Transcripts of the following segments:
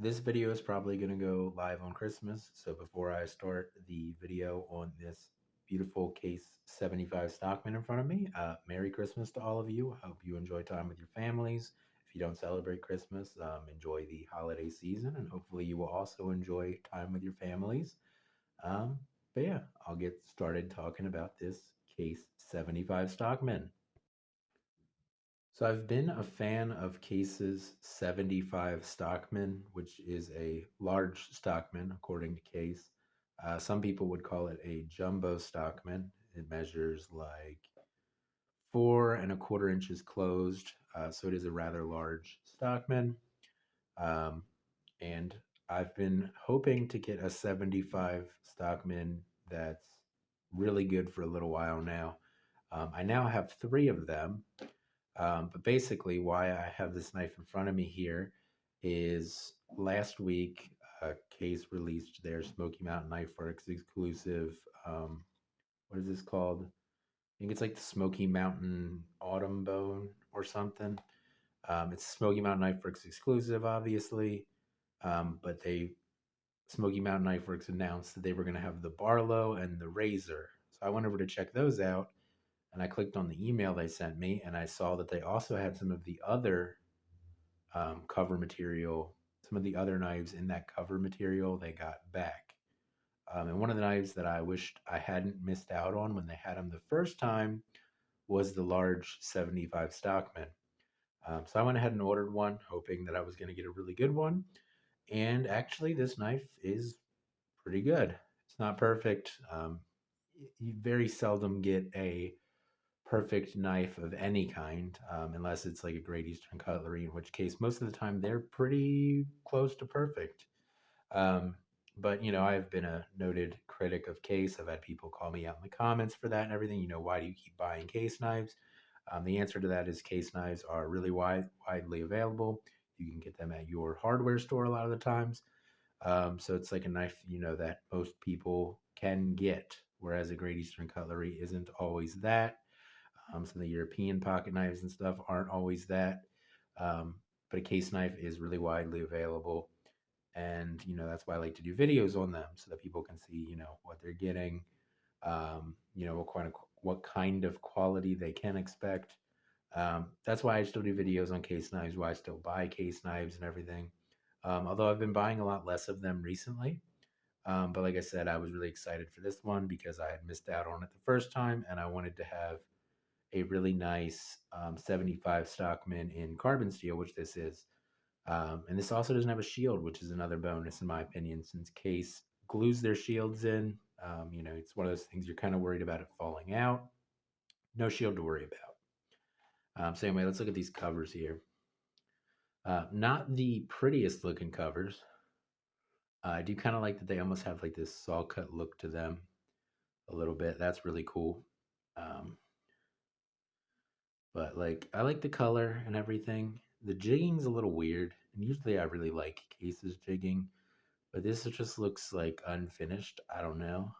This video is probably going to go live on Christmas. So before I start the video on this beautiful case 75 Stockman in front of me, Merry Christmas to all of you. I hope you enjoy time with your families. If you don't celebrate Christmas, enjoy the holiday season, and hopefully you will also enjoy time with your families. Um, but yeah, I'll get started talking about this case 75 Stockman. So I've been a fan of Case's 75 Stockman, which is a large Stockman, according to Case. Some people would call it a jumbo Stockman. It measures like 4¼ inches closed, so it is a rather large Stockman. Um, and I've been hoping to get a 75 Stockman that's really good for a little while now. I now have three of them. But basically, why I have this knife in front of me here is last week, Case released their Smoky Mountain Knife Works exclusive. What is this called? I think it's like the Smoky Mountain Autumn Bone or something. It's Smoky Mountain Knife Works exclusive, obviously. But Smoky Mountain Knife Works announced that they were going to have the Barlow and the Razor. So I went over to check those out, and I clicked on the email they sent me, and I saw that they also had some of the other cover material, some of the other knives in that cover material they got back. And one of the knives that I wished I hadn't missed out on when they had them the first time was the large 75 Stockman. So I went ahead and ordered one, hoping that I was going to get a really good one. And actually, this knife is pretty good. It's not perfect. You very seldom get a perfect knife of any kind, unless it's like a Great Eastern cutlery, in which case most of the time they're pretty close to perfect. Um, but I've been a noted critic of Case. I've had people call me out in the comments for that and everything. Why do you keep buying Case knives? The answer to that is Case knives are really widely available. You can get them at your hardware store a lot of the times. So it's like a knife, that most people can get, whereas a Great Eastern cutlery isn't always that. Some of the European pocket knives and stuff aren't always that. Um, but a case knife is really widely available. And, that's why I like to do videos on them so that people can see, what they're getting, what kind of quality they can expect. That's why I still do videos on case knives, why I still buy case knives and everything. Although I've been buying a lot less of them recently. But like I said, I was really excited for this one because I had missed out on it the first time, and I wanted to have a really nice 75 Stockman in carbon steel, which this is. And this also doesn't have a shield, which is another bonus in my opinion, since Case glues their shields in. It's one of those things you're kind of worried about it falling out. No shield to worry about. So anyway, let's look at these covers here. Not the prettiest looking covers. I do kind of like that they almost have like this saw cut look to them a little bit. That's really cool. Um, But like I like the color and everything. The jigging's a little weird, and usually I really like Case's jigging, but this just looks like unfinished. I don't know.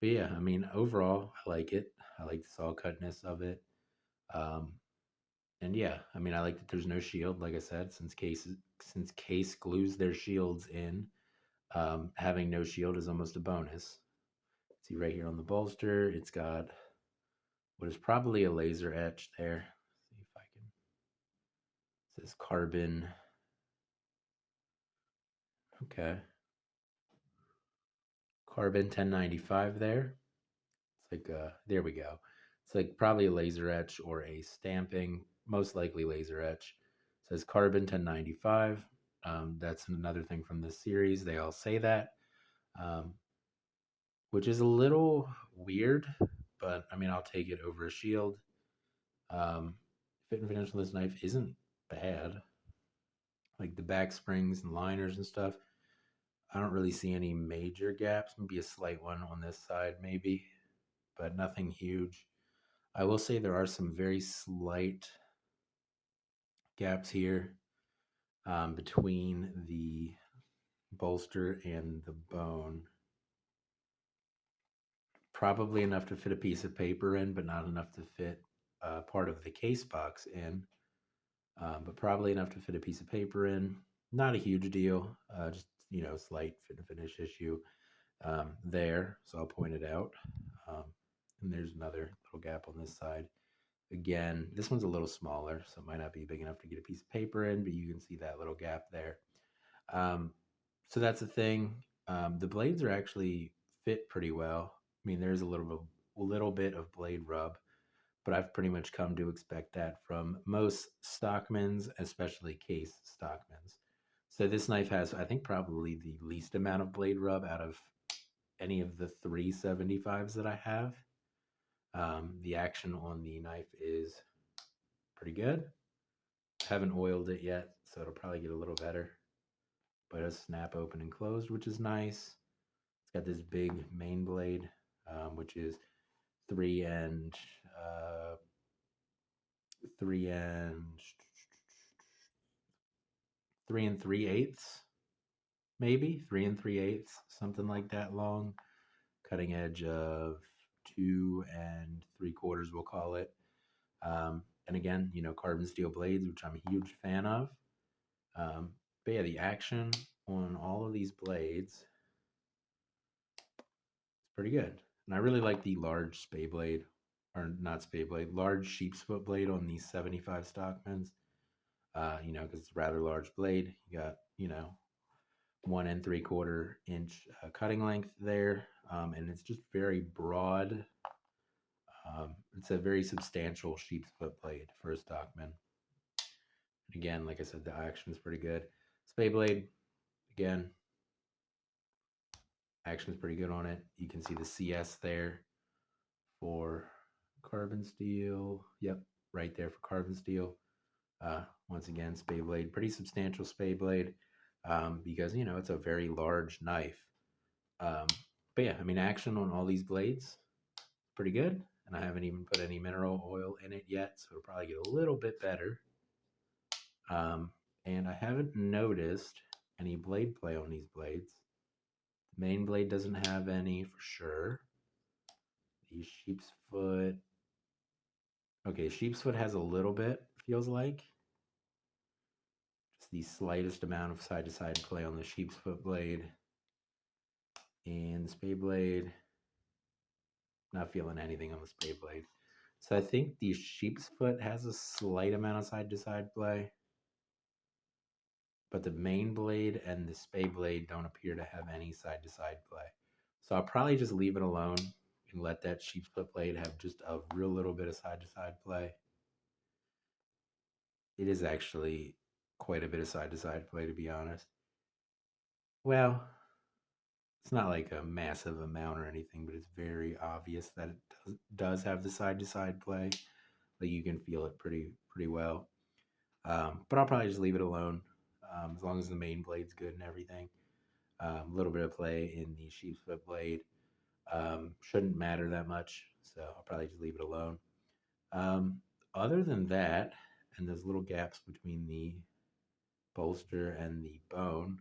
But yeah, I mean, overall, I like it. I like the saw cutness of it. Um, and yeah, I mean, I like that there's no shield. Like I said, since Case glues their shields in, having no shield is almost a bonus. See right here on the bolster, it's got what is probably a laser etch there. See if I can. It says carbon. Okay. Carbon 1095 there. It's like, there we go. It's like probably a laser etch or a stamping, most likely laser etch. It says carbon 1095. That's another thing from this series. They all say that, um, which is a little weird, but I mean, I'll take it over a shield. Fit and finish on this knife isn't bad. Like the back springs and liners and stuff. I don't really see any major gaps. Maybe a slight one on this side, maybe, but nothing huge. I will say there are some very slight gaps here between the bolster and the bone. Probably enough to fit a piece of paper in, but not enough to fit part of the case box in. but probably enough to fit a piece of paper in. Not a huge deal, just slight fit and finish issue there. So I'll point it out. Um, and there's another little gap on this side. Again, this one's a little smaller, so it might not be big enough to get a piece of paper in, but you can see that little gap there. Um, so that's the thing. The blades are actually fit pretty well. I mean, there's a little bit of blade rub, but I've pretty much come to expect that from most Stockmans, especially case Stockmans. So this knife has, I think, probably the least amount of blade rub out of any of the 375s that I have. The action on the knife is pretty good. Haven't oiled it yet, so it'll probably get a little better. But it'll snap open and closed, which is nice. It's got this big main blade, which is three and uh, 3 3/8, maybe 3 3/8, something like that long. Cutting edge of 2 3/4, we'll call it. And again, carbon steel blades, which I'm a huge fan of. Um, but yeah, the action on all of these blades is pretty good. And I really like the large spay blade, or not spay blade, large sheep's foot blade on these 75 Stockmans. Because it's a rather large blade. You got, 1 3/4 inch cutting length there, and it's just very broad. It's a very substantial sheep's foot blade for a Stockman. Again, like I said, the action is pretty good. Spay blade, again, action is pretty good on it. You can see the CS there for carbon steel. Yep, right there for carbon steel. Once again, spay blade, pretty substantial spay blade, because it's a very large knife. Um, but yeah, I mean, action on all these blades pretty good, and I haven't even put any mineral oil in it yet, so it'll probably get a little bit better. And I haven't noticed any blade play on these blades. The main blade doesn't have any for sure. The sheep's foot, okay, sheep's foot has a little bit, feels like. Just the slightest amount of side to side play on the sheep's foot blade. And the spay blade, not feeling anything on the spay blade. So I think the sheep's foot has a slight amount of side to side play, but the main blade and the spay blade don't appear to have any side to side play. So I'll probably just leave it alone and let that sheep's foot blade have just a real little bit of side to side play. It is actually quite a bit of side to side play, to be honest. Well, it's not like a massive amount or anything, but it's very obvious that it does have the side to side play. Like you can feel it pretty well. But I'll probably just leave it alone, as long as the main blade's good and everything. A little bit of play in the sheep's foot blade shouldn't matter that much, so I'll probably just leave it alone. Um, Other than that, and those little gaps between the bolster and the bone,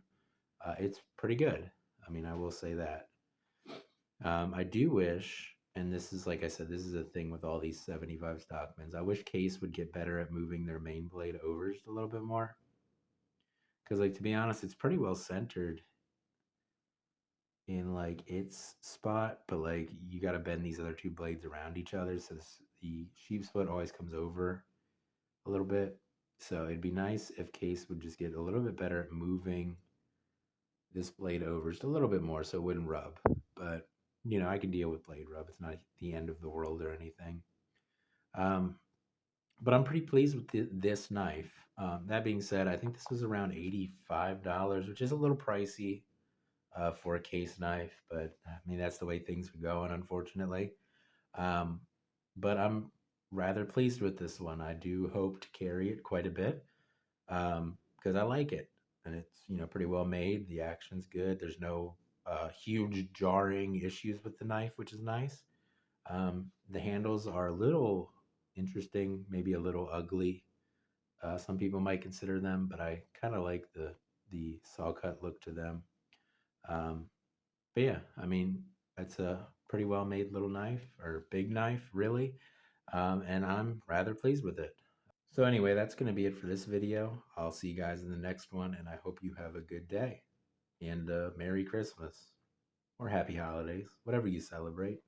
it's pretty good. I mean, I will say that. I do wish, and this is like I said, this is a thing with all these 75 Stockmans. I wish Case would get better at moving their main blade over just a little bit more. Because, like, to be honest, it's pretty well centered in like its spot, but like you got to bend these other two blades around each other, so the sheep's foot always comes over a little bit. So it'd be nice if Case would just get a little bit better at moving this blade over just a little bit more so it wouldn't rub. But I can deal with blade rub. It's not the end of the world or anything. Um, but I'm pretty pleased with this knife. That being said, I think this was around $85, which is a little pricey for a case knife, but I mean, that's the way things are going, unfortunately. Um, but I'm rather pleased with this one. I do hope to carry it quite a bit because I like it, and it's pretty well made. The action's good. There's no huge jarring issues with the knife, which is nice. The handles are a little interesting, maybe a little ugly. Some people might consider them, but I kind of like the saw cut look to them. Um, but yeah, I mean, it's a pretty well made little knife or big knife, really. And I'm rather pleased with it. So anyway, that's going to be it for this video. I'll see you guys in the next one, and I hope you have a good day and Merry Christmas or Happy Holidays, whatever you celebrate.